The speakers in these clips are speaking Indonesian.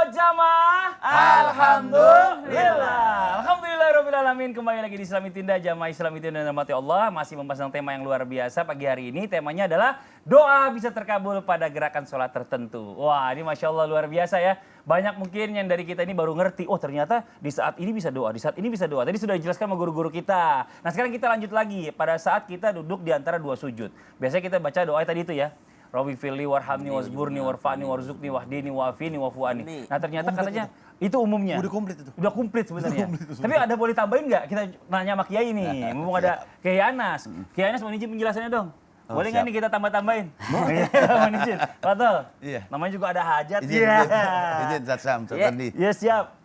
Sobat Jamaah, Alhamdulillah. Alhamdulillahirrahmanirrahim. Kembali lagi di Islamitinda, Jamaah Islamitinda dan Rahmati Allah. Masih membahas tentang tema yang luar biasa pagi hari ini. Temanya adalah doa bisa terkabul pada gerakan sholat tertentu. Wah, ini Masya Allah luar biasa ya. Banyak mungkin yang dari kita ini baru ngerti, oh ternyata di saat ini bisa doa, di saat ini bisa doa. Tadi sudah dijelaskan sama guru-guru kita. Nah sekarang kita lanjut lagi pada saat kita duduk di antara dua sujud. Biasanya kita baca doa tadi itu ya. Rabbi firli warhamni wasburni warfa'ni warzukni wahdini wa'afini wa'fu'ani. Nah ternyata katanya itu umumnya. Udah komplit itu. Udah komplit sebenarnya. Tapi ada boleh tambahin nggak? Kita nanya sama Kiai nih. Mumpung ada Kiai Anas. Kiai Anas mau izin penjelasannya dong. Boleh nggak nih kita tambah-tambahin? Mohon izin. Betul. Iya. Namanya juga ada hajat. Izin Zatsam, Iya siap.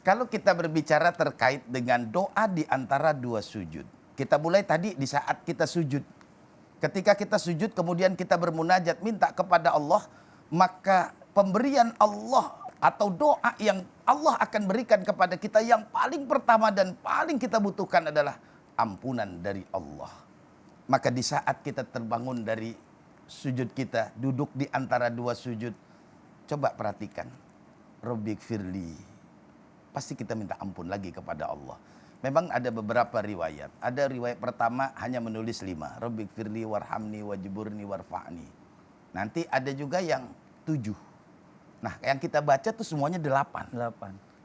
Kalau kita berbicara terkait dengan doa di antara dua sujud. Kita mulai tadi di saat kita sujud. Ketika kita sujud kemudian kita bermunajat minta kepada Allah, maka pemberian Allah atau doa yang Allah akan berikan kepada kita yang paling pertama dan paling kita butuhkan adalah ampunan dari Allah. Maka di saat kita terbangun dari sujud kita, duduk di antara dua sujud, coba perhatikan. Rabbik firli. Pasti kita minta ampun lagi kepada Allah. Memang ada beberapa riwayat. Ada riwayat pertama hanya menulis 5. Rabbik firli warhamni wajburni warfa'ni. Nanti ada juga yang 7. Nah yang kita baca tuh semuanya 8.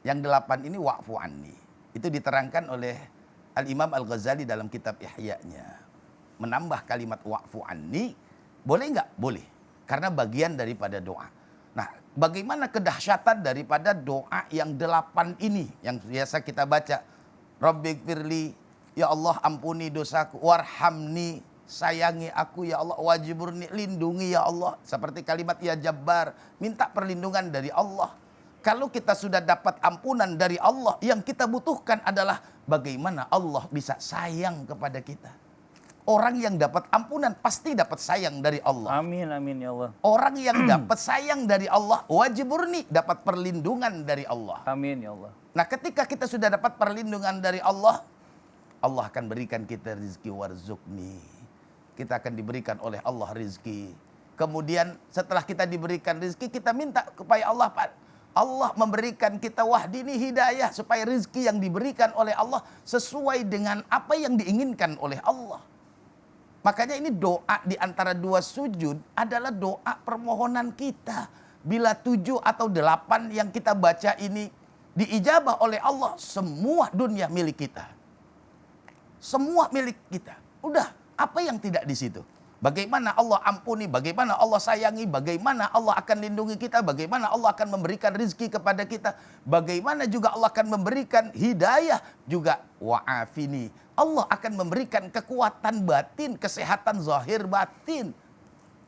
Yang 8 ini wa'fu anni. Itu diterangkan oleh Al-Imam Al-Ghazali dalam kitab Ihya-nya. Menambah kalimat wa'fu anni. Boleh nggak? Boleh. Karena bagian daripada doa. Nah bagaimana kedahsyatan daripada doa yang 8 ini. Yang biasa kita baca. Rabbik firli, ya Allah ampuni dosaku, warhamni, sayangi aku ya Allah, wajiburni, lindungi ya Allah. Seperti kalimat ya Jabbar, minta perlindungan dari Allah. Kalau kita sudah dapat ampunan dari Allah, yang kita butuhkan adalah bagaimana Allah bisa sayang kepada kita. Orang yang dapat ampunan pasti dapat sayang dari Allah. Amin, amin ya Allah. Orang yang dapat sayang dari Allah, wajiburni, dapat perlindungan dari Allah. Amin ya Allah. Nah ketika kita sudah dapat perlindungan dari Allah, Allah akan berikan kita rizki warzukni. Kita akan diberikan oleh Allah rizki. Kemudian setelah kita diberikan rizki, kita minta kepada Allah, Allah memberikan kita wahdini hidayah supaya rizki yang diberikan oleh Allah sesuai dengan apa yang diinginkan oleh Allah. Makanya ini doa di antara dua sujud adalah doa permohonan kita. Bila 7 atau 8 yang kita baca ini diijabah oleh Allah, semua dunia milik kita. Semua milik kita. Udah, apa yang tidak di situ? Bagaimana Allah ampuni, bagaimana Allah sayangi, bagaimana Allah akan lindungi kita, bagaimana Allah akan memberikan rizki kepada kita, bagaimana juga Allah akan memberikan hidayah, juga wa'afini. Allah akan memberikan kekuatan batin, kesehatan zahir batin.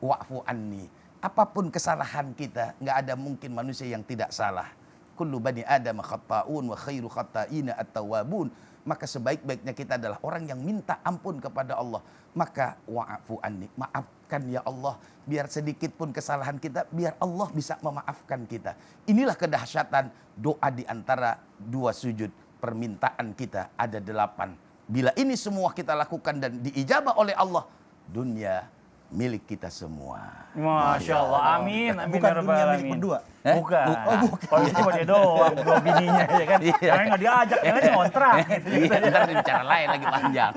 Wa'fu anni. Apapun kesalahan kita, nggak ada mungkin manusia yang tidak salah. Kullu bani Adam khata'un wa khairu khata'ina at-tawwabun. Maka sebaik-baiknya kita adalah orang yang minta ampun kepada Allah. Maka wa'fu anni, maafkan ya Allah. Biar sedikit pun kesalahan kita, biar Allah bisa memaafkan kita. Inilah kedahsyatan doa di antara dua sujud. Permintaan kita ada 8. Bila ini semua kita lakukan dan diijabah oleh Allah, dunia milik kita semua. Masya Allah, amin, amin. Bukan dunia milik berdua. Bukan. Oh, bukan. Kalau itu cuma dia doang, dua bininya ya kan. Karena nggak diajak, yang lain ngontrak. Iya, ntar bicara lain lagi panjang.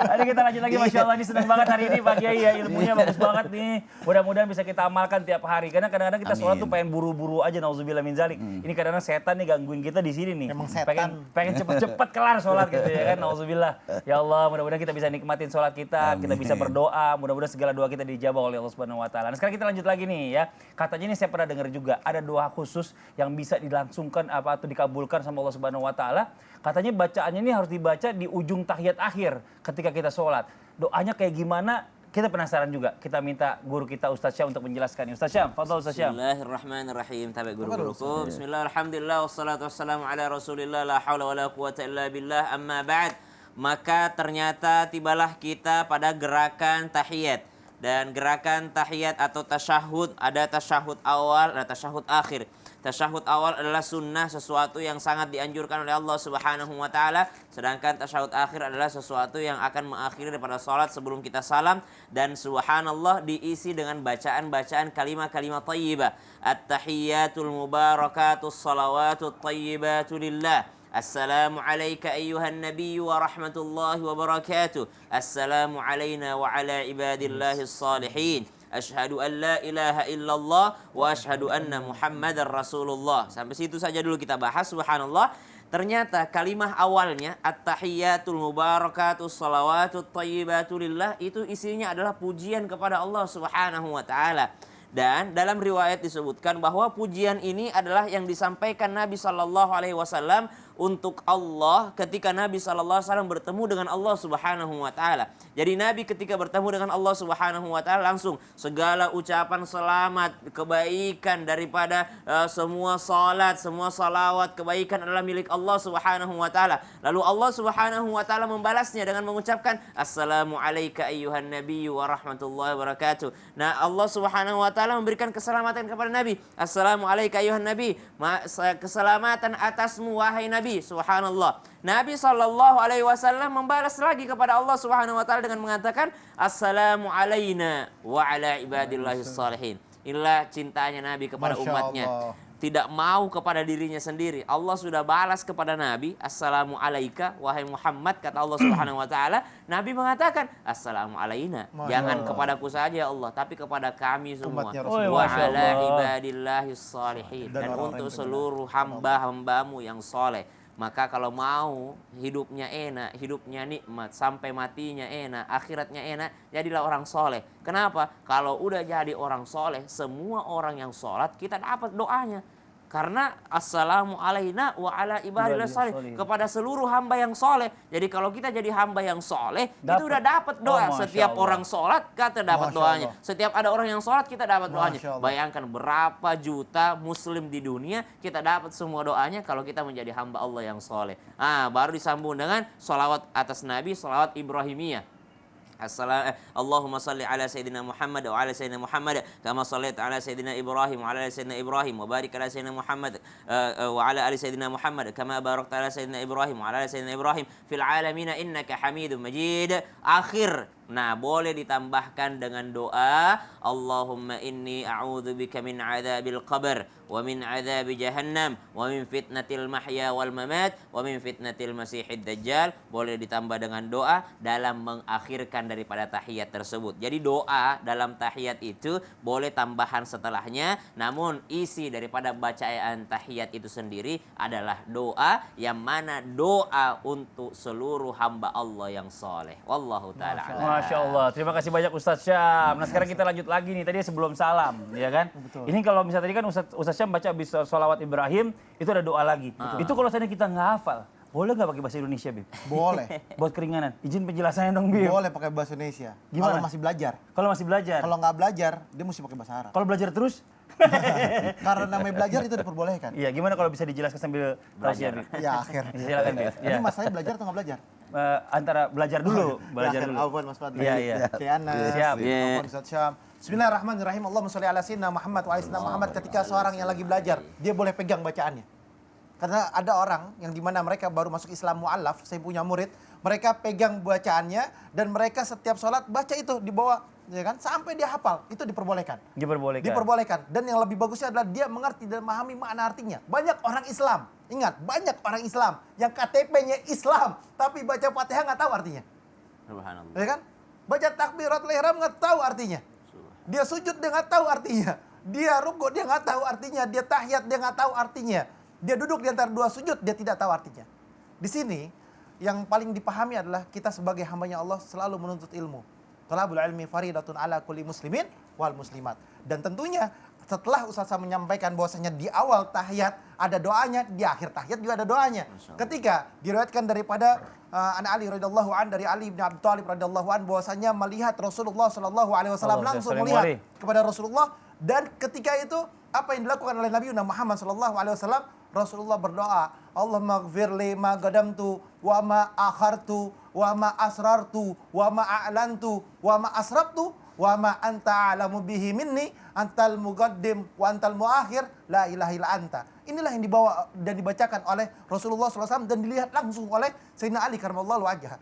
Ayo kita lanjut lagi, Masya Allah. Ini senang banget hari ini Pak Kiai ya, ilmunya bagus banget nih. Mudah-mudahan bisa kita amalkan tiap hari. Karena kadang-kadang kita sholat tuh pengen buru-buru aja, nauzubillah min zalik. Ini kadang-kadang setan nih gangguin kita di sini nih. Emang setan. Pengen cepet-cepet kelar sholat gitu ya kan, nauzubillah. Ya Allah, mudah-mudahan kita bisa nikmatin sholat kita, kita bisa berdoa, mudah-mudahan segala doa kita dijabah oleh Allah Subhanahu wa taala. Nah, sekarang kita lanjut lagi nih ya. Katanya ini saya pernah dengar juga ada doa khusus yang bisa dilangsungkan atau dikabulkan sama Allah Subhanahu wa taala. Katanya bacaannya ini harus dibaca di ujung tahiyat akhir ketika kita sholat. Doanya kayak gimana? Kita penasaran juga. Kita minta guru kita Ustaz Syam untuk menjelaskan. Ustaz Syam, fadhal Ustaz Syam. Bismillahirrahmanirrahim. Tabi guru-guruku. Bismillah, alhamdulillah, wassalatu wassalamu ala rasulillah, la hawla wa la quwata illa billah, amma ba'd. Maka ternyata tibalah kita pada gerakan tahiyat. Dan gerakan tahiyat atau tasyahud, ada tasyahud awal, ada tasyahud akhir. Tasyahud awal adalah sunnah, sesuatu yang sangat dianjurkan oleh Allah Subhanahu wa taala, sedangkan tasyahud akhir adalah sesuatu yang akan mengakhiri daripada salat sebelum kita salam, dan subhanallah diisi dengan bacaan-bacaan kalimat-kalimat thayyibah. At-tahiyyatul mubarakatus salawatut thayyibatu lillah. Assalamu alayka ayyuhan nabiyyu wa rahmatullahi wa barakatuh. Assalamu alayna wa ala ibadillahis salihin. Asyhadu an la ilaha illallah wa asyhadu anna Muhammadar Rasulullah. Sampai situ saja dulu kita bahas. Subhanallah. Ternyata kalimah awalnya at-tahiyyatul mubarakatus salawatut thayyibatu lillah itu isinya adalah pujian kepada Allah Subhanahu wa taala. Dan dalam riwayat disebutkan bahwa pujian ini adalah yang disampaikan Nabi Shallallahu Alaihi Wasallam untuk Allah ketika Nabi Shallallahu Alaihi Wasallam bertemu dengan Allah Subhanahu Wa Taala. Jadi Nabi ketika bertemu dengan Allah Subhanahu Wa Taala langsung segala ucapan selamat, kebaikan daripada semua salat, semua salawat, kebaikan adalah milik Allah Subhanahu Wa Taala. Lalu Allah Subhanahu Wa Taala membalasnya dengan mengucapkan Assalamu alayka ayyuhan nabiyyu wa rahmatullahi wa barakatuh. Nah Allah Subhanahu Wa Taala memberikan keselamatan kepada Nabi. Assalamu alayka ayyuhan nabi. Keselamatan atasmu wahai Nabi. Subhanallah. Nabi Shallallahu Alaihi Wasallam membalas lagi kepada Allah Subhanahu Wa Taala dengan mengatakan Assalamu alayna wa ala ibadillahis salihin. Inilah cintanya Nabi kepada umatnya. Tidak mau kepada dirinya sendiri. Allah sudah balas kepada Nabi, Assalamu alayka wahai Muhammad, kata Allah Subhanahu wa taala. Nabi mengatakan, Assalamu alayna. Jangan kepadaku saja ya Allah, tapi kepada kami semua. Wa ala ibadillahis salihin. Dan untuk seluruh hamba-hambamu yang soleh. Maka kalau mau hidupnya enak, hidupnya nikmat, sampai matinya enak, akhiratnya enak, jadilah orang soleh. Kenapa? Kalau udah jadi orang soleh, semua orang yang sholat kita dapat doanya. Karena assalamu alayna wa ala ibadillah soleh, kepada seluruh hamba yang soleh. Jadi kalau kita jadi hamba yang soleh, itu udah dapat doa. Setiap orang sholat kita dapat doanya. Setiap ada orang yang sholat kita dapat doanya. Bayangkan berapa juta muslim di dunia kita dapat semua doanya kalau kita menjadi hamba Allah yang soleh. Baru disambung dengan sholawat atas Nabi, sholawat Ibrahimiyah. Allahumma salli ala Sayyidina Muhammad wa ala Sayyidina Muhammad kama sallaita ala Sayyidina Ibrahim wa ala ali Sayyidina Ibrahim wa barik ala Sayyidina Muhammad wa ala ali Sayyidina Muhammad kama barakta ala Sayyidina Ibrahim wa ala ali Sayyidina Ibrahim fil alamina innaka Hamidum Majid. Akhir. Nah, boleh ditambahkan dengan doa Allahumma inni a'udzubika min adzabil qabr wa min adzabi jahannam wa min fitnatil mahya wal mamat wa min fitnatil masiihid dajjal. Boleh ditambah dengan doa dalam mengakhirkan daripada tahiyat tersebut. Jadi doa dalam tahiyat itu boleh tambahan setelahnya, namun isi daripada bacaan tahiyat itu sendiri adalah doa yang mana doa untuk seluruh hamba Allah yang soleh. Wallahu ta'ala a'lam. Masya Allah, terima kasih banyak Ustadz Syam. Nah sekarang kita lanjut lagi nih, tadi sebelum salam, ya kan? Betul. Ini kalau misalnya tadi kan Ustadz Syam baca habis sholawat Ibrahim, itu ada doa lagi. Itu kalau misalnya kita nggak hafal, boleh nggak pakai bahasa Indonesia, Bib? Boleh. Buat keringanan, izin penjelasannya dong, Bib. Boleh pakai bahasa Indonesia. Gimana? Kalau masih belajar. Kalau masih belajar? Kalau nggak belajar, dia mesti pakai bahasa Arab. Kalau belajar terus? Karena namanya belajar itu diperbolehkan. Iya, gimana kalau bisa dijelaskan sambil belajar, Bib? Ya, akhir. Silakan, Bib. Ini masalahnya belajar atau nggak belajar? Antara belajar dulu, belajar dulu. Alfan Mas Fadli. Iya. Kiana. Siap. Alfan Ustadz Syam. Bismillahirrahmanirrahim. Allahumma sholli ala sayyidina Muhammad wa ala sayyidina Muhammad. Ketika seorang yang lagi belajar, dia boleh pegang bacaannya. Karena ada orang yang dimana mereka baru masuk Islam mu'allaf, saya punya murid, mereka pegang bacaannya dan mereka setiap sholat baca itu di bawah, ya kan, sampai dia hafal, itu diperbolehkan. Diperbolehkan. Dan yang lebih bagusnya adalah dia mengerti dan memahami makna artinya. Banyak orang Islam, ingat, banyak orang Islam yang KTP-nya Islam, tapi baca Fatihah nggak tahu artinya. Subhanallah. Ya kan? Baca takbiratul ihram nggak tahu artinya. Dia sujud dia nggak tahu artinya. Dia rukuk dia nggak tahu artinya. Dia tahiyat dia nggak tahu artinya. Dia duduk di antara dua sujud, dia tidak tahu artinya. Di sini, yang paling dipahami adalah kita sebagai hambanya Allah selalu menuntut ilmu. Thalabul ilmi faridatun ala kulli muslimin wal muslimat. Dan tentunya setelah Ustaz Syam menyampaikan bahwasanya di awal tahiyat ada doanya, di akhir tahiyat juga ada doanya. Ketika diriwayatkan daripada An Ali radhiyallahu an, dari Ali bin Abi Thalib radhiyallahu an, bahwasanya melihat Rasulullah sallallahu alaihi wasallam, langsung melihat kepada Rasulullah, dan ketika itu apa yang dilakukan oleh Nabi Muhammad sallallahu alaihi wasallam? Rasulullah berdoa, Allahumma ghfirli ma qadamtu wa ma akhartu wa ma asrartu wa ma a'lantu wa ma asrabtu wa ma anta a'lamu bihi minni antal muqaddim wa antal muakhir la ilaha illa anta. Inilah yang dibawa dan dibacakan oleh Rasulullah SAW dan dilihat langsung oleh Sayyidina Ali karramallahu wajhah.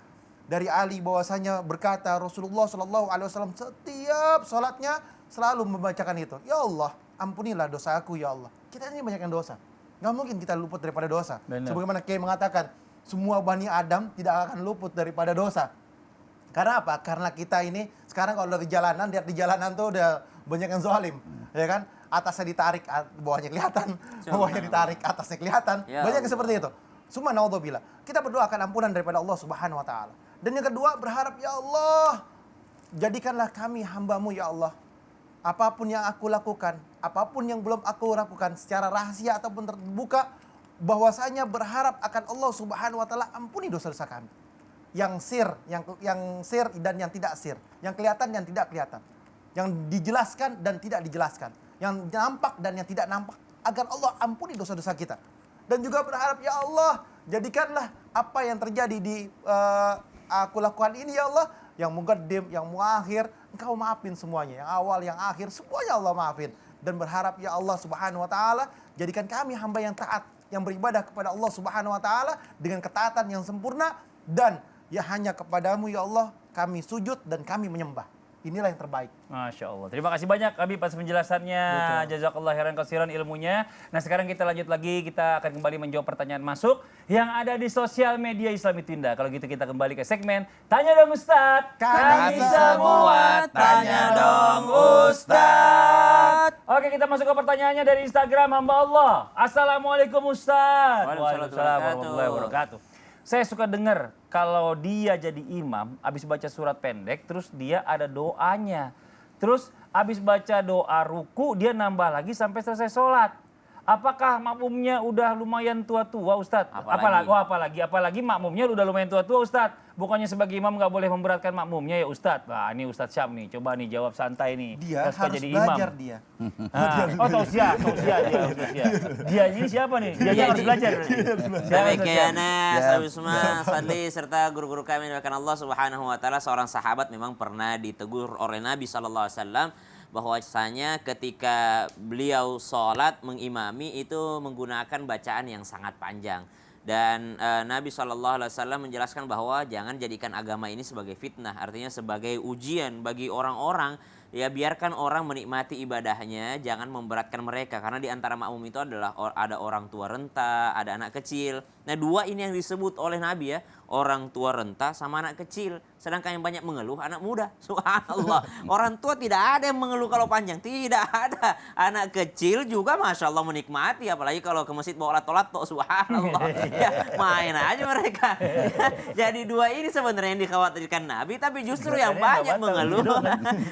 Dari Ali bahwasanya berkata Rasulullah SAW setiap salatnya selalu membacakan itu. Ya Allah, ampunilah dosa aku ya Allah. Kita ini banyakkan dosa. Nggak mungkin kita luput daripada dosa. Benar. Sebagaimana Kiai mengatakan, semua Bani Adam tidak akan luput daripada dosa. Karena apa? Karena kita ini sekarang kalau udah di jalanan, lihat di jalanan tuh udah banyak yang zalim, ya kan? Atasnya ditarik, bawahnya kelihatan, bawahnya ditarik, atasnya kelihatan. Ya Banyak yang Allah. seperti itu. Semua naudzubillah. Kita berdoakan ampunan daripada Allah Subhanahu wa taala. Dan yang kedua, berharap ya Allah, jadikanlah kami hamba-Mu ya Allah. Apapun yang aku lakukan, apapun yang belum aku lakukan secara rahasia ataupun terbuka, bahwasanya berharap akan Allah Subhanahu wa taala ampuni dosa-dosa kami. Yang sir dan yang tidak sir, yang kelihatan dan tidak kelihatan, yang dijelaskan dan tidak dijelaskan, yang nampak dan yang tidak nampak, agar Allah ampuni dosa-dosa kita. Dan juga berharap ya Allah, jadikanlah apa yang terjadi di aku lakukan ini ya Allah, yang muqaddim, yang muakhir, Engkau maafin semuanya, yang awal, yang akhir, semuanya Allah maafin. Dan berharap ya Allah Subhanahu wa taala, jadikan kami hamba yang taat, yang beribadah kepada Allah Subhanahu wa taala dengan ketaatan yang sempurna, dan ya hanya kepadamu ya Allah kami sujud dan kami menyembah. Inilah yang terbaik. Masya Allah. Terima kasih banyak Habib atas penjelasannya. Jazakallah khairan katsiran ilmunya. Nah sekarang kita lanjut lagi. Kita akan kembali menjawab pertanyaan masuk yang ada di sosial media Islami Tinda. Kalau gitu kita kembali ke segmen Tanya Dong Ustadz. Kami semua tanya dong Ustadz. Oke, kita masuk ke pertanyaannya dari Instagram hamba Allah. Assalamualaikum Ustadz. Waalaikumsalam warahmatullahi wabarakatuh. Saya suka dengar kalau dia jadi imam, habis baca surat pendek, terus dia ada doanya. Terus habis baca doa ruku, dia nambah lagi sampai selesai sholat. Apakah makmumnya udah lumayan tua-tua Ustadz? Apalagi makmumnya udah lumayan tua-tua Ustadz. Bukannya sebagai imam nggak boleh memberatkan makmumnya ya Ustadz. Nah ini Ustadz Syam nih, coba nih jawab santai nih. Dia Suka harus jadi belajar imam. dia. Oh tausiah dia. Dia ini siapa nih? Dia harus belajar. Demikianas, Abisma, Fadli, serta guru-guru kami yang Allah Subhanahu wa taala, seorang sahabat memang pernah ditegur oleh Nabi SAW bahwasanya ketika beliau sholat mengimami itu menggunakan bacaan yang sangat panjang. Dan Nabi SAW menjelaskan bahwa jangan jadikan agama ini sebagai fitnah, artinya sebagai ujian bagi orang-orang. Ya biarkan orang menikmati ibadahnya, jangan memberatkan mereka. Karena di antara makmum itu adalah ada orang tua renta, ada anak kecil. Nah dua ini yang disebut oleh Nabi ya, orang tua renta sama anak kecil. Sedangkan yang banyak mengeluh anak muda. Subhanallah. Orang tua tidak ada yang mengeluh kalau panjang, tidak ada. Anak kecil juga Masya Allah menikmati, apalagi kalau ke masjid bawa lato-lato. Subhanallah. Ya, main aja mereka. Jadi dua ini sebenarnya yang dikhawatirkan Nabi, tapi justru yang banyak mengeluh,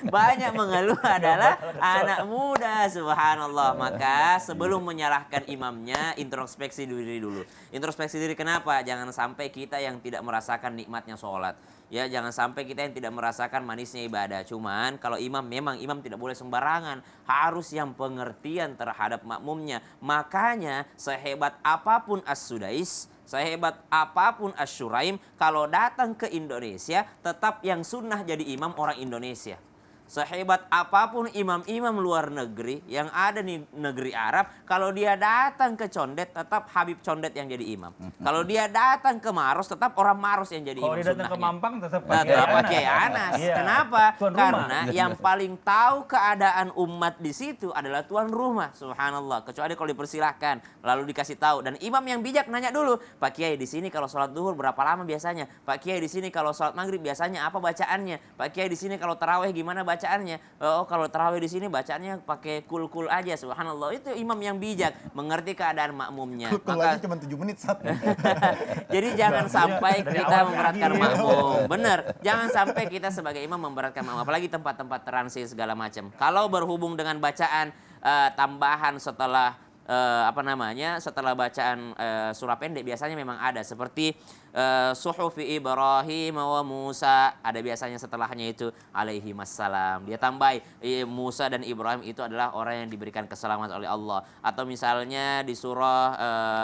banyak mengeluh adalah anak muda. Subhanallah. Maka sebelum menyalahkan imamnya, introspeksi diri dulu. Introspeksi diri kenapa? Jangan sampai kita yang tidak merasakan nikmatnya sholat. Ya, jangan sampai kita yang tidak merasakan manisnya ibadah. Cuman kalau imam, memang imam tidak boleh sembarangan. Harus yang pengertian terhadap makmumnya. Makanya sehebat apapun as-sudais, sehebat apapun as-syuraim, kalau datang ke Indonesia, tetap yang sunnah jadi imam orang Indonesia. Sehebat apapun imam-imam luar negeri yang ada di negeri Arab, kalau dia datang ke Condet, tetap Habib Condet yang jadi imam. Kalau dia datang ke Maros, tetap orang Maros yang jadi imam Kalau dia datang ke sunnahnya. Mampang tetap Pakai Anas. Iya. Kenapa? Tuan rumah. Karena yang paling tahu keadaan umat di situ adalah tuan rumah. Subhanallah. Kecuali kalau dipersilahkan, lalu dikasih tahu. Dan imam yang bijak nanya dulu, Pak Kiai di sini kalau sholat duhur berapa lama biasanya? Pak Kiai di sini kalau sholat maghrib biasanya apa bacaannya? Pak Kiai di sini kalau taraweh gimana bacaannya? Oh kalau taraweh di sini bacaannya pakai kul-kul aja. Subhanallah. Itu imam yang bijak, mengerti keadaan makmumnya. Kul aja cuma 7 menit satu. Jadi jangan sampai Dari kita awal memberatkan lagi. makmum. Bener, jangan sampai kita sebagai imam memberatkan makmum. Apalagi tempat-tempat transit segala macam. Kalau berhubung dengan bacaan tambahan setelah setelah bacaan surah pendek biasanya memang ada seperti suhufi Ibrahim wa Musa, ada biasanya setelahnya itu alaihi wassalam. Dia tambahi Musa dan Ibrahim itu adalah orang yang diberikan keselamatan oleh Allah. Atau misalnya di surah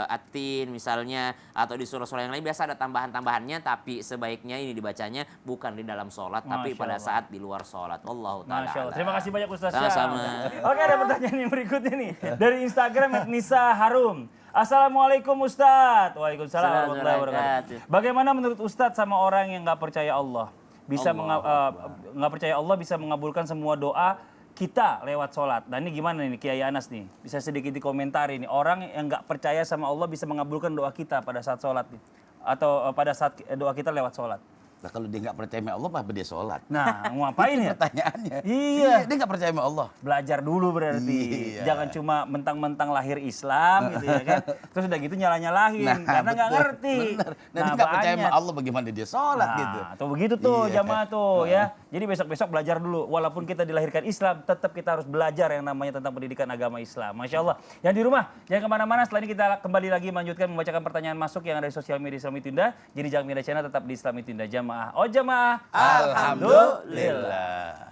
At-Tin misalnya, atau di surah-surah yang lain biasa ada tambahan-tambahannya, tapi sebaiknya ini dibacanya bukan di dalam sholat tapi pada saat di luar sholat. Wallahu ta'ala. Masya Allah. Terima kasih banyak Ustaz Sama-sama. Syam. Oke, ada pertanyaan yang berikutnya nih dari Instagram @Nisa Harum. Assalamualaikum Ustadz. Waalaikumsalam warahmatullahi wabarakatuh. Bagaimana menurut Ustadz sama orang yang nggak percaya Allah? Nggak percaya Allah bisa mengabulkan semua doa kita lewat sholat. Dan ini gimana nih Kiai Anas nih? Bisa sedikit dikomentari nih. Orang yang nggak percaya sama Allah bisa mengabulkan doa kita pada saat sholat nih. Atau pada saat doa kita lewat sholat. Nah kalau dia nggak percaya sama Allah, apa dia sholat? Nah, mau ngapain ya? Pertanyaannya. Iya. Dia nggak percaya sama Allah. Belajar dulu berarti. Iya. Jangan cuma mentang-mentang lahir Islam gitu ya kan. Terus udah gitu nyalah-nyalahin karena nggak betul, ngerti. benar. Nah, dia nggak percaya sama banyak. Allah, bagaimana dia sholat gitu. Tuh begitu tuh Iya. jamaah tuh ya. Jadi besok-besok belajar dulu. Walaupun kita dilahirkan Islam, tetap kita harus belajar yang namanya tentang pendidikan agama Islam. Masya Allah. Yang di rumah, jangan kemana-mana. Setelah ini kita kembali lagi melanjutkan membacakan pertanyaan masuk yang ada di sosial media Islami Tunda. Jadi jangan pindah channel, tetap di Islami Tunda jamaah. Oh jamaah. Alhamdulillah.